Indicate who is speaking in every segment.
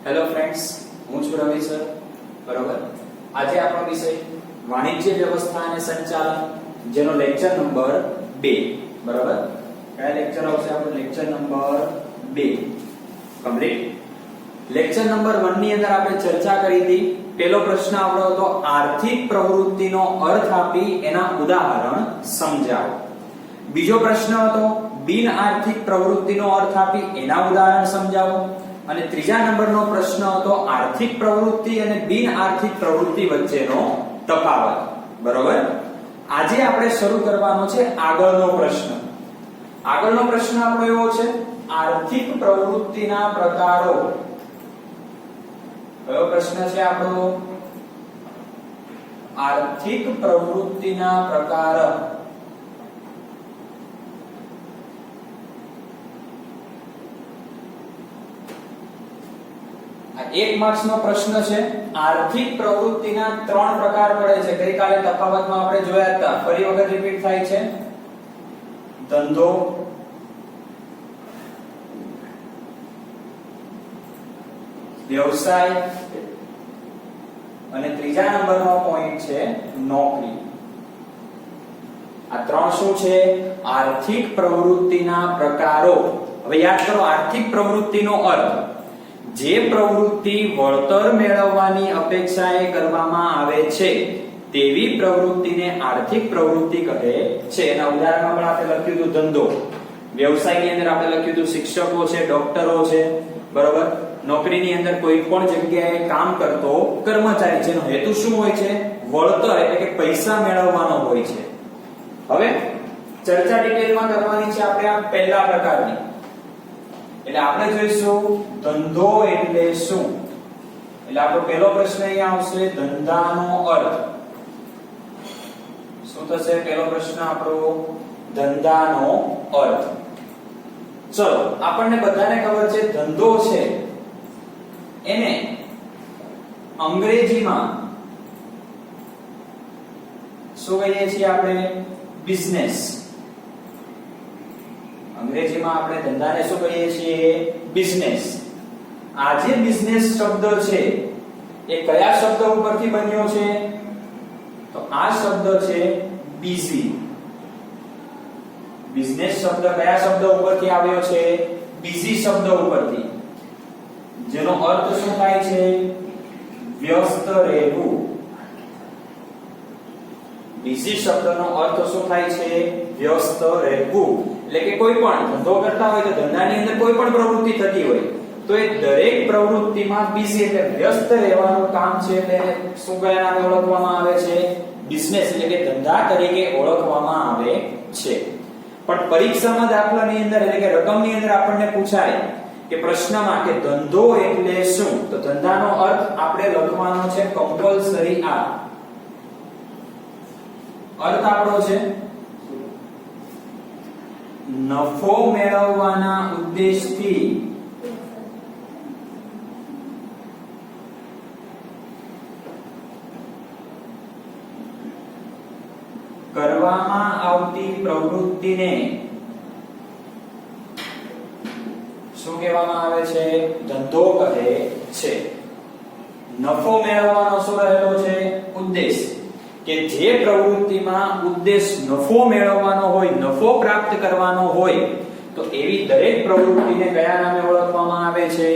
Speaker 1: Hello friends, હું છું રવિ sir. બરોબર, આજે આપણો વિષય વાણિજ્ય વ્યવસ્થા અને સંચાલન, જેનો લેક્ચર નંબર 2. બરોબર, કયા લેક્ચર આવશે? આપણો lecture number 2 complete. Lecture number 1 ની અંદર આપણે ચર્ચા કરી હતી. પહેલો પ્રશ્ન આપણો હતો આર્થિક પ્રવૃત્તિનો અર્થ આપી એના ઉદાહરણ સમજાવો. બીજો પ્રશ્ન હતો બિન આર્થિક પ્રવૃત્તિનો અર્થ આપી એના ઉદાહરણ સમજાવો. અને ત્રીજા નંબરનો પ્રશ્ન હતો આર્થિક પ્રવૃત્તિ અને બિન આર્થિક પ્રવૃત્તિ વચ્ચેનો તફાવત. બરોબર, આજે આપણે શરૂ કરવાનો છે આગળનો પ્રશ્ન. આગળનો પ્રશ્ન આપણો એવો છે આર્થિક પ્રવૃત્તિના પ્રકારો. કયો પ્રશ્ન છે આપણો? આર્થિક પ્રવૃત્તિના પ્રકાર. એક માર્ક્સ નો પ્રશ્ન છે. આર્થિક પ્રવૃત્તિના 3 પ્રકાર પડે છે. ગઈકાલે તફાવતમાં આપણે જોયા હતા, ફરી વખત રિપીટ થાય છે. ધંધો, વ્યવસાય અને ત્રીજા નંબરનો પોઈન્ટ છે નોકરી. આ 3 શું છે? આર્થિક પ્રવૃત્તિના પ્રકારો. હવે યાદ કરો, આર્થિક પ્રવૃત્તિનો અર્થ જે પ્રવૃત્તિ વળતર મેળવવાની અપેક્ષાએ કરવામાં આવે છે તેવી પ્રવૃત્તિને આર્થિક પ્રવૃત્તિ કહે છે. એના ઉદાહરણમાં પણ આપણે લખ્યું હતું ધંધો. વ્યવસાયની અંદર આપણે લખ્યું હતું શિક્ષકો છે, ડોક્ટરો છે. બરોબર, નોકરીની અંદર કોઈ પણ જગ્યાએ કામ કરતો કર્મચારી, જેનો હેતુ શું હોય છે? વળતર એટલે કે પૈસા મેળવવાનો હોય છે. હવે ચર્ચા ડિટેલમાં કરવાની છે આપણે આ પહેલા પ્રકારની. એટલે આપણે જોઈશું ધંધો એટલે શું. એટલે આપણો પહેલો પ્રશ્ન અહીંયા આવશે ધંધાનો અર્થ. શું થશે? પહેલો પ્રશ્ન આપણો ધંધાનો અર્થ. ચલો, આપણને બધાને ખબર છે ધંધો છે એને અંગ્રેજીમાં શું કહીએ છીએ આપણે? બિઝનેસ. અંગ્રેજીમાં આપણે ધંધાને શું કહીએ છીએ? બિઝનેસ. આ જે બિઝનેસ શબ્દ છે એ કયા શબ્દ ઉપરથી બન્યો છે? તો આ શબ્દ છે બીઝી. બિઝનેસ શબ્દ કયા શબ્દ ઉપરથી આવ્યો છે? બીઝી શબ્દ ઉપરથી, જેનો અર્થ શું થાય છે? વ્યસ્ત રહેવું. બીઝી શબ્દનો અર્થ શું થાય છે? વ્યસ્ત રહેવું. એટલે કે કોઈ પણ ધંધો કરતા હોય તો ધંધાની અંદર કોઈ પણ પ્રવૃત્તિ થતી હોય તો એ દરેક પ્રવૃત્તિમાં બીઝી એટલે વ્યસ્ત રહેવાનું કામ છે. એટલે શું કયા નામે ઓળખવામાં આવે છે? બિઝનેસ એટલે કે ધંધા તરીકે ઓળખવામાં આવે છે. પણ પરીક્ષામાં દાખલાની અંદર એટલે કે રકમની અંદર આપણને પૂછાય કે પ્રશ્નમાં કે ધંધો એટલે શું, તો ધંધાનો અર્થ આપણે લખવાનો છે કમ્પલસરી. આ અર્થ આપણો છે નફો મેળવવાના ઉદ્દેશથી કરવામાં આવતી પ્રવૃત્તિને શું કહેવામાં આવે છે? ધંધો કહે છે. નફો મેળવવાનો શું રહેલો છે? ઉદ્દેશ. કે જે પ્રવૃત્તિમાં ઉદ્દેશ નફો મેળવવાનો હોય, નફો પ્રાપ્ત કરવાનો હોય, તો એવી દરેક પ્રવૃત્તિને કયા નામે ઓળખવામાં આવે છે?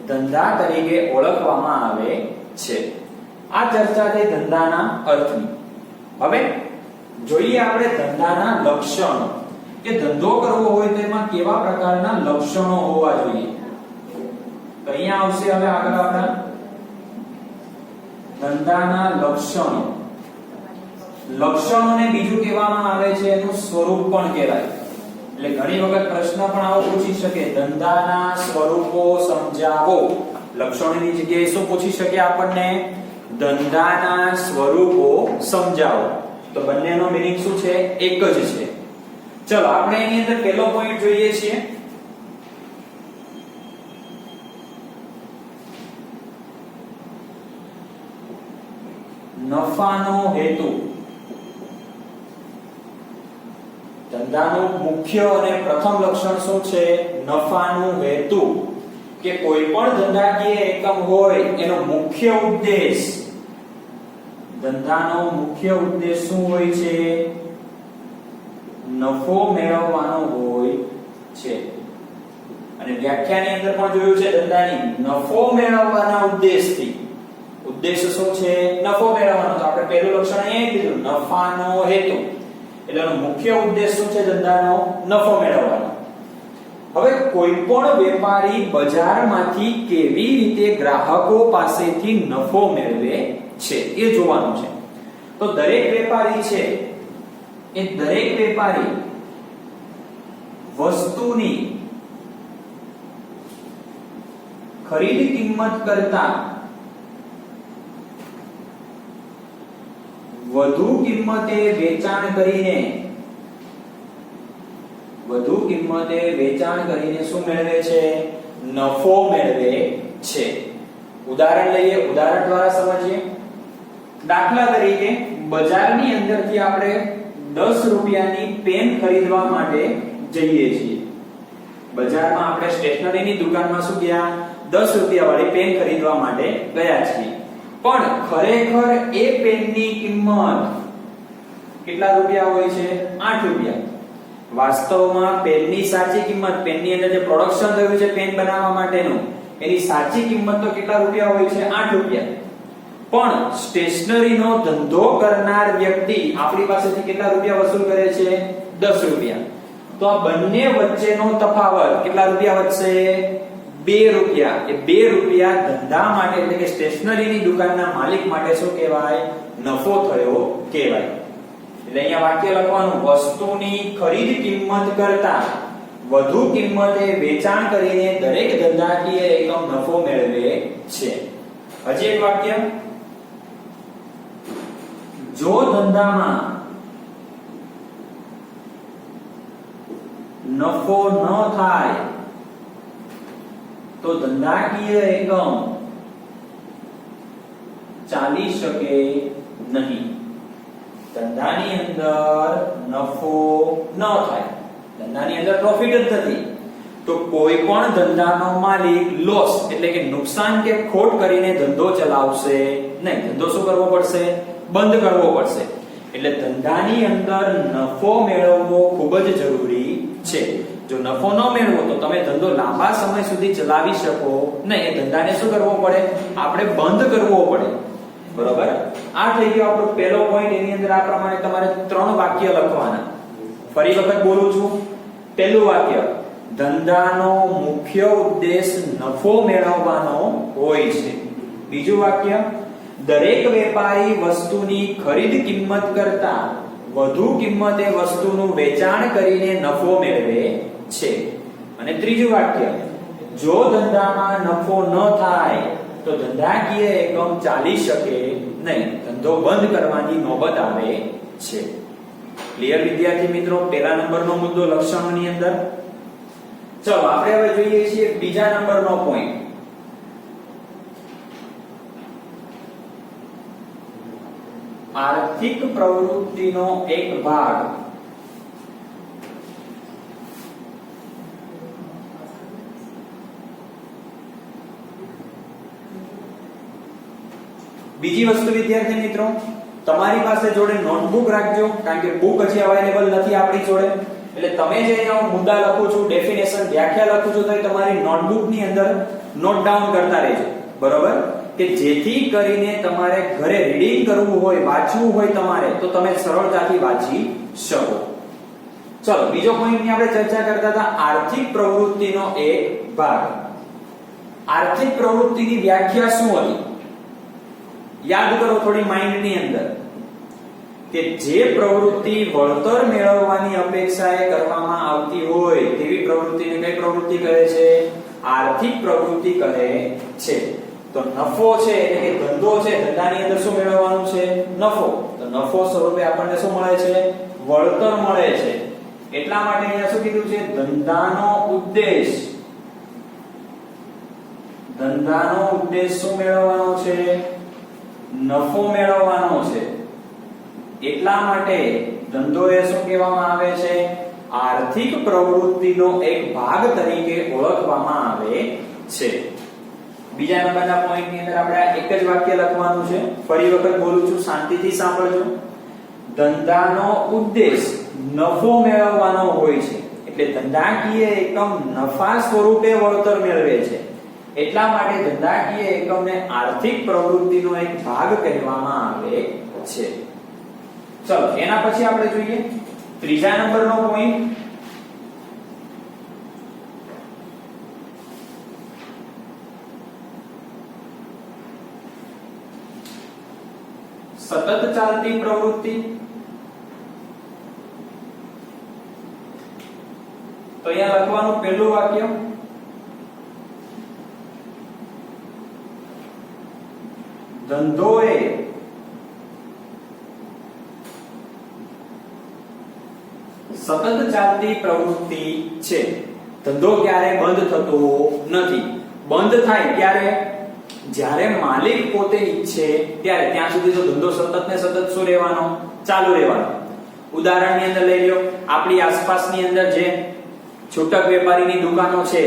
Speaker 1: ધંધા તરીકે ઓળખવામાં આવે છે. આ ચર્ચા થઈ ધંધાના અર્થની. હવે જોઈએ આપણે ધંધાના લક્ષણો. કે ધંધો કરવો હોય તો એમાં કેવા પ્રકારના લક્ષણો હોવા જોઈએ. તો અહીંયા આવશે હવે આગળ આપણા ધંધાના લક્ષણો. લક્ષણોને બીજું કહેવામાં આવે છે એનું સ્વરૂપ પણ કહેવાય. એટલે ઘણી વખત પ્રશ્ન પણ આવો પૂછી શકે, ધંધાના સ્વરૂપો સમજાવો. લક્ષણોની જગ્યાએ શું પૂછી શકે આપણને? ધંધાના સ્વરૂપો સમજાવો. તો બંનેનો મીનિંગ શું છે? એક જ છે. ચલો, આપણે એની અંદર પહેલો પોઈન્ટ જોઈએ છીએ. નફાનો હેતુ. ધંધાનું મુખ્ય અને પ્રથમ લક્ષણ શું છે? નફાનું હેતુ. કે કોઈ પણ ધંધાકીય એકમ હોય એનો મુખ્ય ઉદ્દેશ, ધંધાનો મુખ્ય ઉદ્દેશ શું હોય છે? નફો મેળવવાનો હોય છે. અને વ્યાખ્યાની અંદર પણ જોયું છે ધંધાની નફો મેળવવાના ઉદ્દેશથી. ઉદ્દેશ શું છે? નફો મેળવવાનો. તો આપણે પહેલું લક્ષણ અહીંયા કીધું નફાનો હેતુ. એટલે એનો મુખ્ય ઉદ્દેશ શું છે ધંધાનો? નફો મેળવવાનો. હવે કોઈ પણ વેપારી બજારમાંથી કેવી રીતે ગ્રાહકો પાસેથી નફો મેળવે છે એ જોવાનું છે. તો દરેક વેપારી છે એ દરેક વેપારી વસ્તુની ખરીદ કિંમત કરતા વધુ કિંમતે વેચાણ કરીને શું મેળવે છે? નફો મેળવે છે. ઉદાહરણ લઈએ, ઉદાહરણ દ્વારા સમજીએ. દાખલા તરીકે બજારની અંદરથી આપણે 10 રૂપિયાની પેન ખરીદવા માટે જઈએ છીએ. બજારમાં આપણે સ્ટેશનરીની દુકાનમાં શું ગયા? 10 રૂપિયા વાળી પેન ખરીદવા માટે ગયા છીએ. પણ ખરેખર એ પેનની કિંમત કેટલા રૂપિયા હોય છે? 8 રૂપિયા. વાસ્તવમાં પેનની સાચી કિંમત, પેનની અંદર જે પ્રોડક્શન થયું છે પેન બનાવવા માટેનું, એની સાચી કિંમત તો કેટલા રૂપિયા હોય છે? 8 રૂપિયા. પણ સ્ટેશનરીનો ધંધો કરનાર વ્યક્તિ આપણી પાસેથી કેટલા રૂપિયા વસૂલ કરે છે? 10 રૂપિયા. તો આ બંને વચ્ચેનો તફાવત કેટલા રૂપિયા વધશે? 2 રૂપિયા. એ 2 રૂપિયા ધંધા માટે એટલે કે સ્ટેશનરીની દુકાનના માલિક માટે શું કહેવાય? નફો થયો કહેવાય. એટલે અહીંયા વાક્ય લખવાનું વસ્તુની ખરીદ કિંમત કરતા વધુ કિંમતે વેચાણ કરીને દરેક ધંધાકીય એકમ નફો મેળવે છે. હજી એક વાક્ય, જો ધંધામાં નફો ન થાય તો ધંધાકીય એકમ ચાલી શકે નહીં. ધંધાની અંદર નફો ન થાય, ધંધાની અંદર પ્રોફિટ જ નથી, તો કોઈ પણ ધંધાનો માલિક લોસ એટલે કે નુકસાન કે ખોટ કરીને ધંધો ચલાવશે નહીં. ધંધો શું કરવો પડશે? બંધ કરવો પડશે. એટલે ધંધાની અંદર નફો મેળવવો ખૂબ જ જરૂરી છે. જો નફો ન મેળવો તો તમે ધંધો લાંબા સમય સુધી ચલાવી શકો નહીં. એ ધંધાને શું કરવો પડે? આપણે બંધ કરવો પડે. બરોબર? આ થઈ ગયો આપણો પહેલો પોઈન્ટ. એની અંદર આ પ્રમાણે તમારે 3 વાક્ય લખવાના. ફરી વખત બોલું છું. પહેલું વાક્ય, ધંધાનો મુખ્ય ઉદ્દેશ નફો મેળવવાનો હોય છે. બીજું વાક્ય, દરેક વેપારી વસ્તુની ખરીદ કિંમત કરતા વધુ કિંમતે વસ્તુનું વેચાણ કરીને નફો મેળવે છે. અને ત્રીજું વાક્ય, જો ધંધામાં નફો ન થાય તો ધંધાકીય એકમ ચાલી શકે નહીં. ધંધો બંધ કરવાની નોબત આવે છે. ક્લિયર વિદ્યાર્થી મિત્રો? પહેલા નંબરનો મુદ્દો લક્ષણોની અંદર. ચલો આપણે હવે જોઈએ છીએ બીજા નંબરનો પોઈન્ટ. આર્થિક પ્રવૃત્તિનો એક ભાગ બીજી વસ્તુ વિદ્યાર્થી મિત્રો, તમારી પાસે જોડે નોટબુક રાખજો, કારણ કે બુક હજી અવેલેબલ નથી આપણી જોડે. એટલે તમે જે અહીંયા હું મુદ્દા લખું છું, ડેફિનેશન, વ્યાખ્યા લખું છું, તો એ તમારી નોટબુકની અંદર નોટ ડાઉન કરતા રહેજો. બરોબર? કે જેથી કરીને તમારે ઘરે રીડિંગ કરવું હોય, વાંચવું હોય તમારે, તો તમે સરળતાથી વાંચી શકો. ચલો બીજો પોઈન્ટની આપણે ચર્ચા કરતા હતા, આર્થિક પ્રવૃત્તિનો એક ભાગ. આર્થિક પ્રવૃત્તિની વ્યાખ્યા શું હતી? યાદ કરો થોડી માઇન્ડની અંદર, કે જે પ્રવૃત્તિ વળતર મેળવવાની અપેક્ષાએ કરવામાં આવતી હોય તેવી પ્રવૃત્તિને કઈ પ્રવૃત્તિ કહે છે? આર્થિક પ્રવૃત્તિ કહે છે. તો નફો છે એટલે કે ધંધો છે, ધંધાની અંદર શું મેળવવાનું છે? નફો. તો નફો સ્વરૂપે આપણને શું મળે છે? વળતર મળે છે. એટલા માટે અહીંયા શું કીધું છે? ધંધાનો ઉદ્દેશ શું મેળવવાનો છે? નફો મેળવવાનો છે. એટલા માટે ધંધો એ શું કહેવામાં આવે છે? આર્થિક પ્રવૃત્તિનો એક ભાગ તરીકે ઓળખવામાં આવે છે. બીજા નંબરના પોઈન્ટની અંદર આપણે આ એક જ વાક્ય લખવાનું છે. ફરી વખત બોલું છું, શાંતિથી સાંભળજો. ધંધાનો ઉદ્દેશ નફો મેળવવાનો હોય છે, એટલે ધંધાકીય એકમ નફા સ્વરૂપે વળતર મેળવે છે, એટલા માટે ધંધાકીય એકમને આર્થિક પ્રવૃત્તિનો એક ભાગ કહેવામાં આવે છે. ચલો એના પછી આપણે જોઈએ ત્રીજા નંબરનો પોઈન્ટ. સતત ચાલતી પ્રવૃત્તિ. તો અહીંયા લખવાનું પહેલું વાક્ય, ધંધો એ સતત ચાલતી પ્રવૃત્તિ છે. ધંધો ક્યારે બંધ થતો નથી. બંધ થાય ત્યારે જ્યારે માલિક પોતે ઈચ્છે ત્યારે. ત્યાં સુધી તો ધંધો સતત ને સતત શું રહેવાનો? ચાલુ રહેવાનો. ઉદાહરણની અંદર લઈ લો, આપણી આસપાસની અંદર જે છૂટક વેપારીની દુકાનો છે,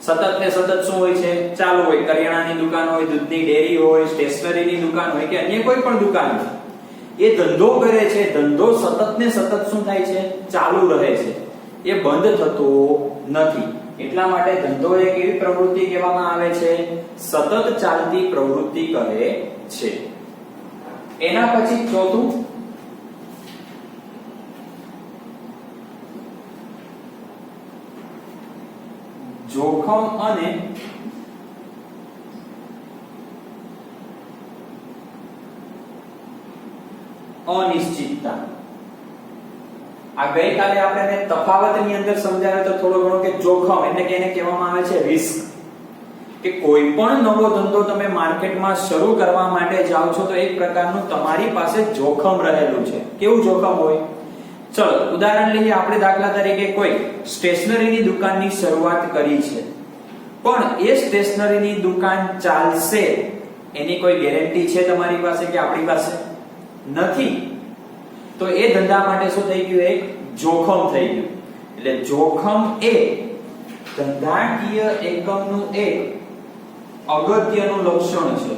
Speaker 1: સતત ને સતત શું હોય છે? ચાલુ હોય. કરિયાણાની દુકાન હોય, દૂધની ડેરી હોય, સ્ટેશનરીની દુકાન હોય કે અન્ય કોઈ પણ દુકાન હોય, એ ધંધો કરે છે. ધંધો સતત ને સતત શું થાય છે? ચાલુ રહે છે. એ બંધ થતો નથી. એટલા માટે ધંધો એક એવી પ્રવૃત્તિ કહેવામાં આવે છે, સતત ચાલતી પ્રવૃત્તિ કહે છે. એના પછી ચોથું, જોખમ અને અનિશ્ચિતતા. આ ગઈકાલે આપણે તફાવતની અંદર સમજાવ્યો તો થોડો ઘણો કે જોખમ એટલે કે એને કહેવામાં આવે છે રિસ્ક. કે કોઈ પણ નવો ધંધો તમે માર્કેટમાં શરૂ કરવા માટે જાઓ છો તો એક પ્રકારનું તમારી પાસે જોખમ રહેલું છે. કેવું જોખમ હોય? ચલો ઉદાહરણ લઈએ આપણે. દાખલા તરીકે કોઈ સ્ટેશનરીની દુકાનની શરૂઆત કરી છે, પણ એ સ્ટેશનરીની દુકાન ચાલશે એની કોઈ ગેરંટી છે તમારી પાસે કે આપણી પાસે? નથી. તો એ ધંધા માટે શું થઈ ગયું? એક જોખમ થઈ ગયું. એટલે જોખમ એ ધંધાકીય એકમનું એક અગત્યનું લક્ષણ છે.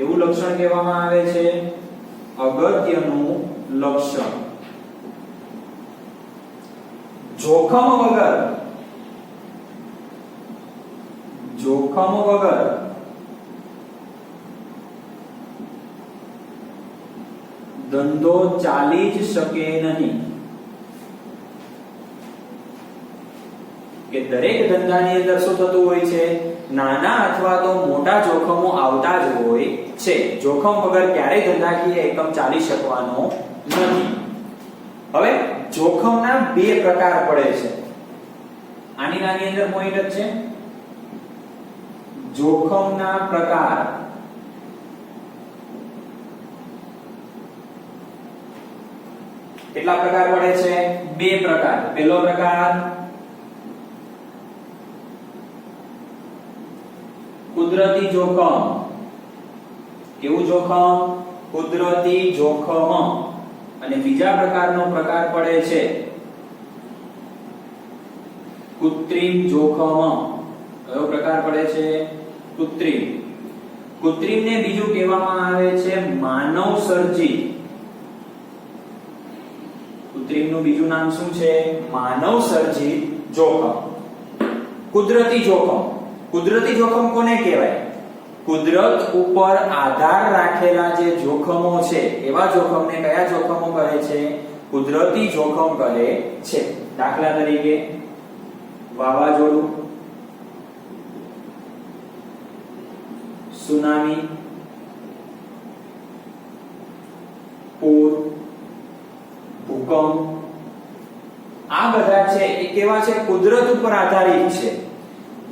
Speaker 1: એવું લક્ષણ કહેવામાં આવે છે અગત્યનું લક્ષણ. જોખમ વગર ધંધો ચાલી જ શકે નહીં. કે દરેક ધંધાની અંદર શું થતું હોય છે? નાના અથવા તો મોટા જોખમો આવતા જ હોય છે. જોખમ વગર ક્યારેય ધંધાકીય એકમ ચાલી શકવાનો નથી. હવે જોખમના બે પ્રકાર પડે છે. આની અંદર પોઈન્ટ જ છે, જોખમના પ્રકાર. કેટલા પ્રકાર પડે છે? બે પ્રકાર. પહેલો પ્રકાર કુદરતી જોખમ. કેવું જોખમ? કુદરતી જોખમ. અને બીજા પ્રકારનો પ્રકાર પડે છે કૃત્રિમ જોખમ. કયો પ્રકાર પડે છે? કૃત્રિમ. કૃત્રિમને બીજું કહેવામાં આવે છે માનવ સર્જિત. કૃત્રિમનું બીજું નામ શું છે? માનવ સર્જિત જોખમ. કુદરતી જોખમ. કુદરતી જોખમ કોને કહેવાય? કુદરત ઉપર આધાર રાખેલા જે જોખમો છે એવા જોખમને કયા જોખમો કહે છે? કુદરતી જોખમ કહે છે. દાખલા તરીકે વાવાઝોડું, સુનામી, પૂર, ભૂકંપ. આ બધા છે એ કેવા છે? કુદરત ઉપર આધારિત છે.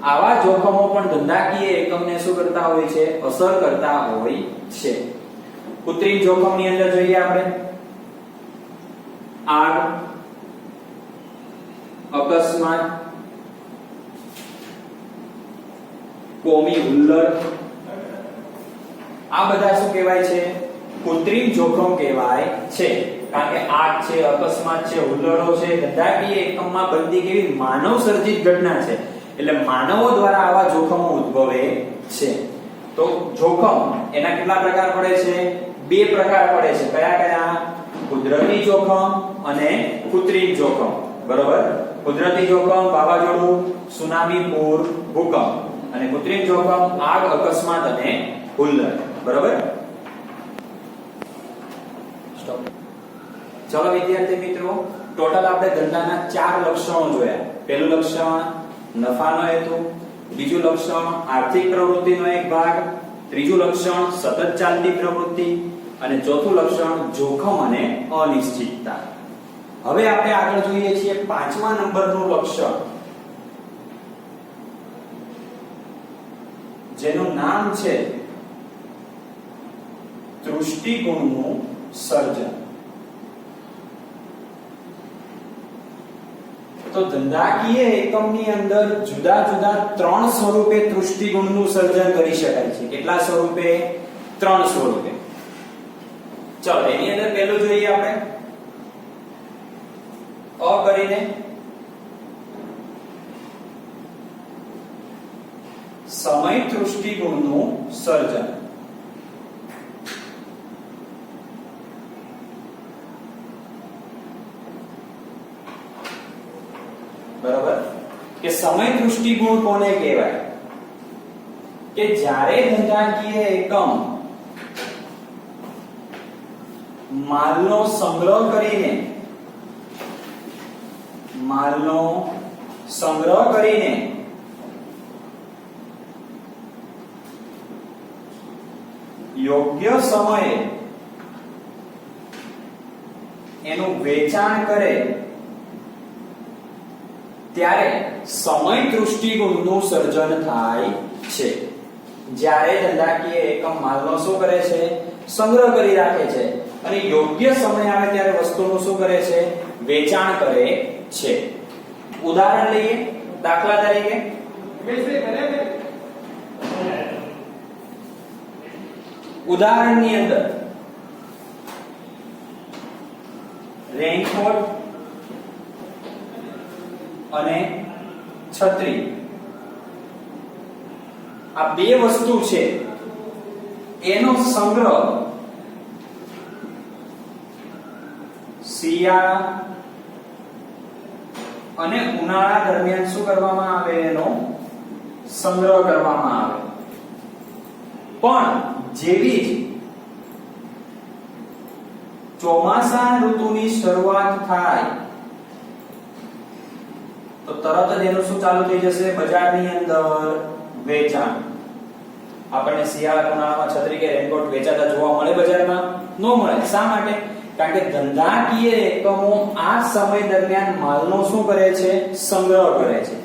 Speaker 1: આવા જોખમો પણ ધંધાકીય એકમને શું કરતા હોય છે? અસર કરતા હોય છે. કૃત્રિમ જોખમની અંદર જોઈએ આપણે આગ, અકસ્માત, કોમી હુલ્લડ. આ બધા શું કહેવાય છે? કૃત્રિમ જોખમ કહેવાય છે. કારણ કે આગ છે, અકસ્માત છે, હુલ્લડો છે, ધંધાકીય એકમમાં બનતી કેવી માનવ સર્જિત ઘટના છે. એટલે માનવો દ્વારા આવા જોખમો ઉદ્ભવે છે. તો જોખમ એના કેટલા પ્રકાર પડે છે? બે પ્રકાર પડે છે. કયા કયા? કુદરતી જોખમ અને કૃત્રિમ જોખમ. બરોબર? કુદરતી જોખમ વાવાઝોડું, સુનામી, પૂર, ભૂકંપ, અને કૃત્રિમ જોખમ આગ, અકસ્માત અને હુલ્લડ. બરોબર? સ્ટોપ. ચલો વિદ્યાર્થી મિત્રો, ટોટલ આપણે ધંધાના 4 લક્ષણો જોયા. પહેલું લક્ષણ નફાનો હેતુ, બીજું લક્ષણ આર્થિક પ્રવૃત્તિનો એક ભાગ, ત્રીજું લક્ષણ સતત ચાલતી પ્રવૃત્તિ, અને ચોથું લક્ષણ જોખમ અને અનિશ્ચિતતા. હવે આપણે આગળ જોઈએ છીએ 5મા નંબરનું લક્ષણ, જેનું નામ છે દૃષ્ટિગુણનું સર્જન. તો ધંધાકીય એકમની અંદર જુદા જુદા 3 સ્વરૂપે દૃષ્ટિગુણનું સર્જન કરી શકાય છે. કેટલા સ્વરૂપે? 3 સ્વરૂપે. ચલો એની અંદર પહેલું જોઈએ આપણે અ કરીને સમય દૃષ્ટિગુણનું સર્જન. બરાબર? કે સમય દૃષ્ટિગુણ કોને કહેવાય? કે જ્યારે ધંધાકીય એકમ માલનો સંગ્રહ કરીને યોગ્ય સમયે એનું વેચાણ કરે ત્યારે સમય દૃષ્ટિગુણનું સર્જન થાય છે. જ્યારે ધંધાકીય એકમ માલનો શું કરે છે? સંગ્રહ કરી રાખે છે, અને યોગ્ય સમય આવે ત્યારે વસ્તુનું શું કરે છે? વેચાણ કરે છે. ઉદાહરણ લઈએ. દાખલા તરીકે ઉદાહરણની અંદર રેનકોટ અને છત્રી, આ બે વસ્તુ છે, એનો સંગ્રહ શિયાળા અને ઉનાળા દરમિયાન શું કરવામાં આવે? એનો સંગ્રહ કરવામાં આવે. પણ જેવી જ ચોમાસા ઋતુની શરૂઆત થાય તો તરત જ એનું શું ચાલુ થઈ જશે? બજારની અંદર વેચાણ. આપણને શિયાળા ઉનાળામાં છત્રી કે રેનકોટ વેચાતા જોવા મળે બજારમાં? ન મળે. શા માટે? કારણ કે ધંધાકીય એકમો આ સમય દરમિયાન માલનો શું કરે છે? સંગ્રહ કરે છે.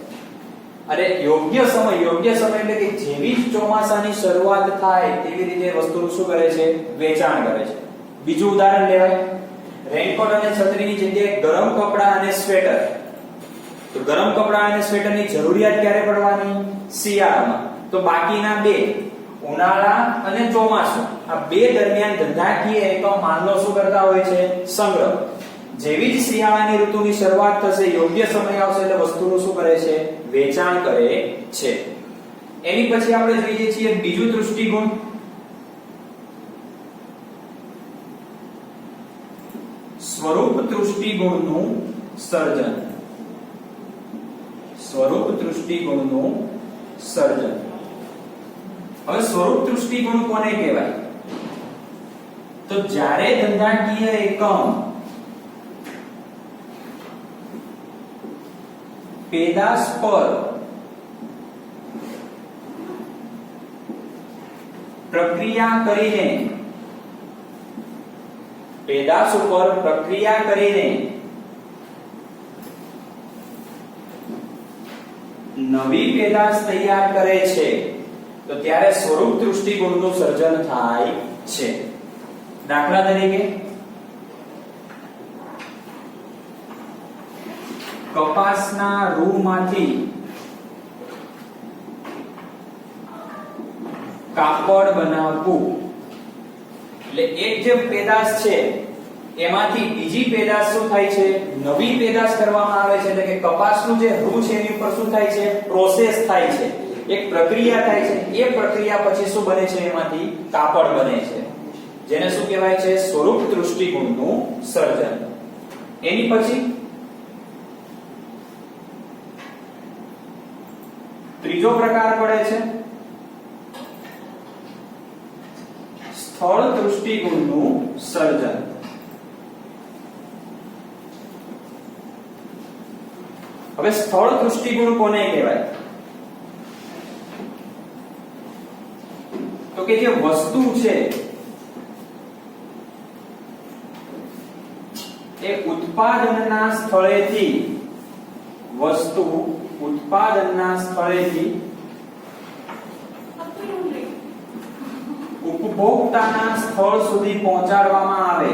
Speaker 1: અને યોગ્ય સમય એટલે કે જેવી જ ચોમાસાની શરૂઆત થાય તેવી રીતે વસ્તુનું શું કરે છે? વેચાણ કરે છે. બીજું ઉદાહરણ લેવાય. રેનકોટ અને છત્રીની જગ્યાએ ગરમ કપડા અને સ્વેટર. તો ગરમ કપડા અને સ્વેટરની જરૂરિયાત ક્યારે પડવાની? શિયાળામાં. તો બાકીના બે, ઉનાળા અને ચોમાસું, આ બે દરમિયાન ધંધાકીય એકમ માલનો શું કરતા હોય છે? સંગ્રહ. જેવી જ શિયાળાની ઋતુની શરૂઆત થશે, યોગ્ય સમય આવશે એટલે વસ્તુનું શું કરે છે? વેચાણ કરે છે. એની પછી આપણે જોઈએ છીએ બીજું દૃષ્ટિગુણ, સ્વરૂપ દૃષ્ટિગુણનું સર્જન. સ્વરૂપ દૃષ્ટિગુણનું સર્જન. હવે સ્વરૂપ દૃષ્ટિગુણ કોને કહેવાય? તો જ્યારે ધંધાકીય એકમ પેદાશ પર પ્રક્રિયા કરીને પેદાશ ઉપર પ્રક્રિયા કરીને નવી પેદાશ તૈયાર કરે છે તો ત્યારે સ્વરૂપ દૃષ્ટિગુણનું સર્જન થાય છે. દાખલા તરીકે કપાસના રૂમાંથી કાપડ બનાવવું, એટલે એક જે પેદાશ છે એમાંથી બીજી પેદાશ શું થાય છે? નવી પેદાશ કરવામાં આવે છે, એટલે કે કપાસનું જે રૂ છે એની ઉપર શું થાય છે? પ્રોસેસ થાય છે, એક પ્રક્રિયા થાય છે. એ પ્રક્રિયા પછી શું બને છે? એમાંથી કાપડ બને છે, જેને શું કહેવાય છે? સ્વરૂપ દૃષ્ટિગુણનું સર્જન. એની પછી ત્રીજો પ્રકાર પડે છે સ્થળ દૃષ્ટિગુણનું સર્જન. હવે સ્થળ દૃષ્ટિગુણ કોને કહેવાય? તો કે જે વસ્તુ છે એ ઉત્પાદનના સ્થળેથી ઉપભોક્તાના સ્થળ સુધી પહોંચાડવામાં આવે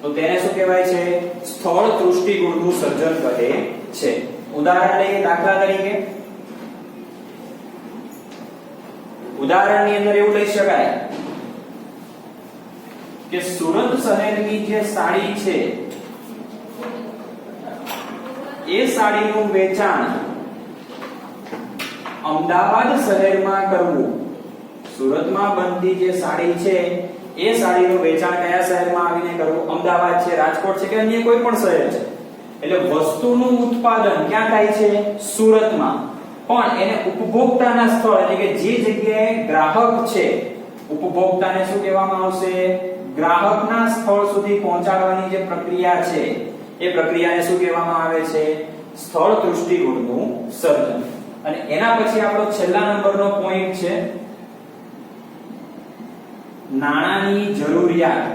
Speaker 1: તો તેને શું કહેવાય છે? સ્થળ દૃષ્ટિગુણનું સર્જન કહે છે. ઉદાહરણ લઈએ. દાખલા તરીકે ઉદાહરણની અંદર એવું લઈ શકાય કે સુરત શહેરની જે સાડી છે એ સાડીનું વેચાણ અમદાવાદ શહેરમાં કરવું. સુરતમાં બનતી જે સાડી છે એ સાડીનું વેચાણ કયા શહેરમાં આવીને કરવું? અમદાવાદ છે, રાજકોટ છે કે અન્ય કોઈ પણ શહેર છે. એટલે વસ્તુનું ઉત્પાદન ક્યાં થાય છે? સુરતમાં. પણ એને ઉપભોક્તાના સ્થળ એટલે કે જે જગ્યાએ ગ્રાહક છે, ઉપભોક્તાને શું કહેવામાં આવશે? ગ્રાહકના સ્થળ સુધી પહોંચાડવાની જે પ્રક્રિયા છે એ પ્રક્રિયાને શું કહેવામાં આવે છે? સ્થળ દૃષ્ટિગુણનું સર્જન. અને એના પછી આપણો છેલ્લા નંબરનો પોઈન્ટ છે નાણાંની જરૂરિયાત.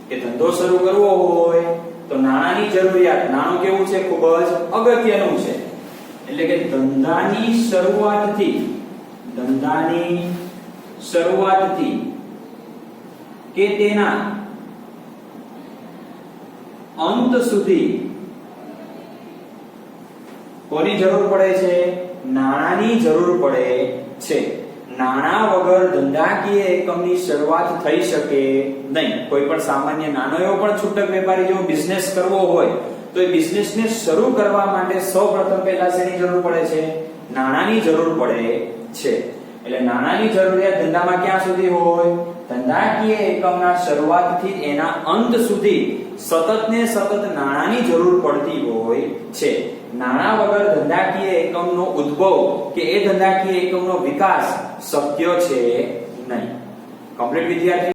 Speaker 1: કે ધંધો શરૂ કરવો હોય તો નાણાંની જરૂરિયાત. નાણું કેવું છે? ખૂબ જ અગત્યનું છે. એટલે કે ધંધાની શરૂઆતથી કે તેના અંત સુધી કોની જરૂર પડે છે? નાણાંની જરૂર પડે છે. નાણાં વગર ધંધાકીય એકમની શરૂઆત થઈ શકે નહીં. કોઈ પણ સામાન્ય નાનો એવો પણ છૂટક વેપારી જેવો બિઝનેસ કરવો હોય તો એ બિઝનેસને શરૂ કરવા માટે સૌપ્રથમ પહેલા શેની જરૂર પડે છે? નાણાંની જરૂર પડે છે. એટલે નાણાંની જરૂરિયાત ધંધામાં ક્યાં સુધી હોય? ધંધાકીય એકમના શરૂઆતથી એના અંત સુધી સતત ને સતત નાણાંની જરૂર પડતી હોય છે. નાણાં વગર ધંધાકીય એકમનો ઉદ્ભવ કે એ ધંધાકીય એકમનો વિકાસ શક્ય છે નહીં. કમ્પ્લીટ વિદ્યાર્થી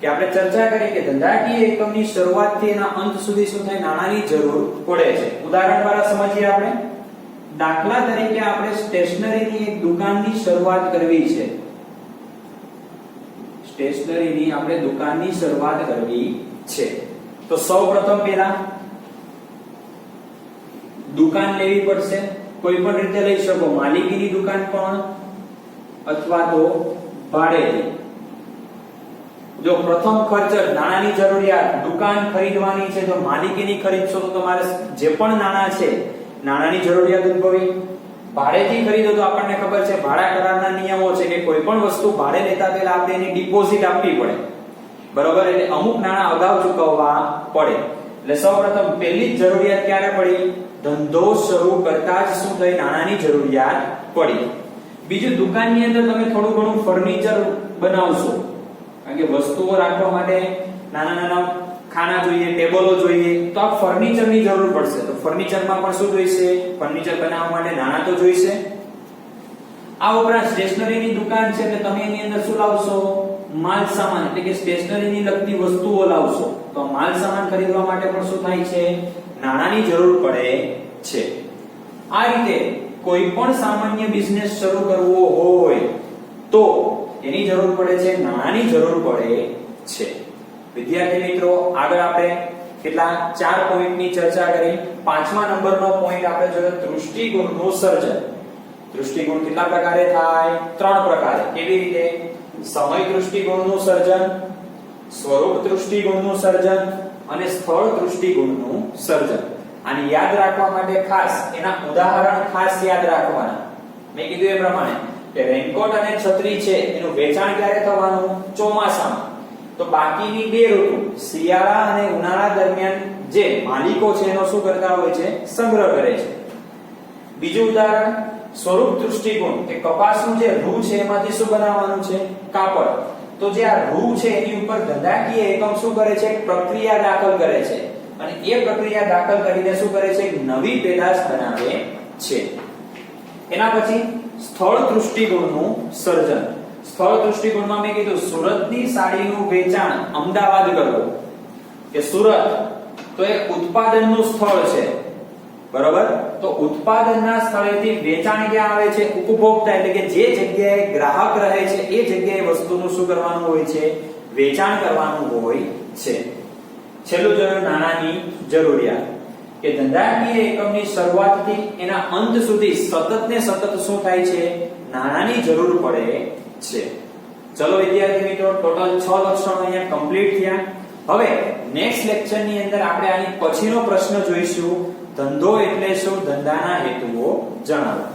Speaker 1: કે આપણે ચર્ચા કરી કે ધંધાકીય એકમની શરૂઆતથી એના અંત સુધી શું થાય? નાણાંની જરૂર પડે છે. ઉદાહરણ દ્વારા સમજીએ આપણે. દાખલા તરીકે આપણે સ્ટેશનરીની એક દુકાનની શરૂઆત કરવી છે. સ્ટેશનરીની આપણે દુકાનની શરૂઆત કરવી છે તો સૌપ્રથમ પહેલા દુકાન લેવી પડશે. કોઈ પણ રીતે લઈ શકો, માલિકીની દુકાન પણ અથવા તો ભાડેથી. જો પ્રથમ ખર્ચ નાણાંની જરૂરિયાત, દુકાન ખરીદવાની છે તો માલિકીની ખરીદશો તો તમારે જે પણ નાણાં છે નાણાંની જરૂરિયાત ઉદ્ભવી. ભાડેથી ખરીદો તો આપણને ખબર છે ભાડા કરારના નિયમો છે કે કોઈ પણ વસ્તુ ભાડે લેતા પહેલા આપણે એની ડિપોઝિટ આપવી પડે, બરોબર? એટલે અમુક નાણાં અગાઉ ચૂકવવા પડે. એટલે સૌપ્રથમ પહેલી જ જરૂરિયાત ક્યારે પડી? ધંધો શરૂ કરતા જ શું થઈ? નાણાંની જરૂરિયાત પડી. બીજું, દુકાનની અંદર તમે થોડું ઘણું ફર્નિચર બનાવશો, કારણ કે વસ્તુઓ રાખવા માટે નાના નાના ખાના જોઈએ, ટેબલો જોઈએ, તો આ ફર્નિચરની જરૂર પડશે. તો ફર્નિચરમાં પણ શું જોઈશે? ફર્નિચર બનાવવા માટે નાણાં તો જોઈશે. આ ઉપરાંત સ્ટેશનરીની દુકાન છે એટલે તમે એની અંદર શું લાવશો? માલ સામાન, એટલે કે સ્ટેશનરીની લગતી વસ્તુઓ લાવશો. તો માલ સામાન ખરીદવા માટે પણ શું થાય છે? નાણાંની જરૂર પડે છે. આ રીતે કોઈ પણ સામાન્ય બિઝનેસ શરૂ કરવો હોય તો એની જરૂર પડે છે, નાણાંની જરૂર પડે છે. વિદ્યાર્થી મિત્રો, આગળ આપણે કેટલા 4 પોઈન્ટની ચર્ચા કરી. 5મા નંબરનો પોઈન્ટ આપણે જોયો દૃષ્ટિગુણનું સર્જન. દૃષ્ટિગુણ કેટલા પ્રકારે થાય? 3 પ્રકારે. કેવી રીતે? સમય દૃષ્ટિગુણનું સર્જન, સ્વરૂપ દૃષ્ટિગુણનું સર્જન અને સ્થળ દૃષ્ટિગુણનું સર્જન. આને યાદ રાખવા માટે ખાસ એના ઉદાહરણ ખાસ યાદ રાખવાના. મેં કીધું એ પ્રમાણે કે રેનકોટ અને છત્રી છે એનું વેચાણ ક્યારે થવાનું? ચોમાસામાં. તો બાકીની બે ઋતુ શિયાળા અને ઉનાળા દરમિયાન જે માલિકો છે એનો શું કરતા હોય છે? સંગ્રહ કરે છે. બીજું ઉદાહરણ સ્વરૂપ દૃષ્ટિકોણ કે કપાસનું જે રૂ છે એમાંથી શું બનાવવાનું છે? કાપડ. તો જે આ રૂ છે એની ઉપર ધંધાકીય એકમ શું કરે છે? પ્રક્રિયા દાખલ કરે છે અને એ પ્રક્રિયા દાખલ કરીને શું કરે છે? નવી પેદાશ બનાવે છે. એના પછી સ્થળ દૃષ્ટિકોણનું સર્જન. સ્થળ દૃષ્ટિકોણમાં મેં કીધું સુરતની સાડીનું વેચાણ અમદાવાદ કરવું. કે સુરત તો એ ઉત્પાદનનું સ્થળ છે, બરાબર? તો ઉત્પાદનના સ્થળેથી વેચાણ ક્યાં આવે છે? ઉપભોક્તા એટલે કે જે જગ્યાએ ગ્રાહક રહે છે એ જગ્યાએ વસ્તુનું શું કરવાનું હોય છે? વેચાણ કરવાનું હોય છે. છેલ્લું જોયું નાણાંની જરૂરિયાત કે ધંધાકીય એકમની શરૂઆતથી એના અંત સુધી સતત ને સતત શું થાય છે? નાણાંની જરૂર પડે છે. ચલો વિદ્યાર્થી મિત્રો, ટોટલ 6 લક્ષણો અહીંયા કમ્પ્લીટ થયા. હવે નેક્સ્ટ લેક્ચર ની અંદર આપણે આની પછીનો પ્રશ્ન જોઈશું, ધંધો એટલે શું? ધંધાના હેતુઓ જણાવો.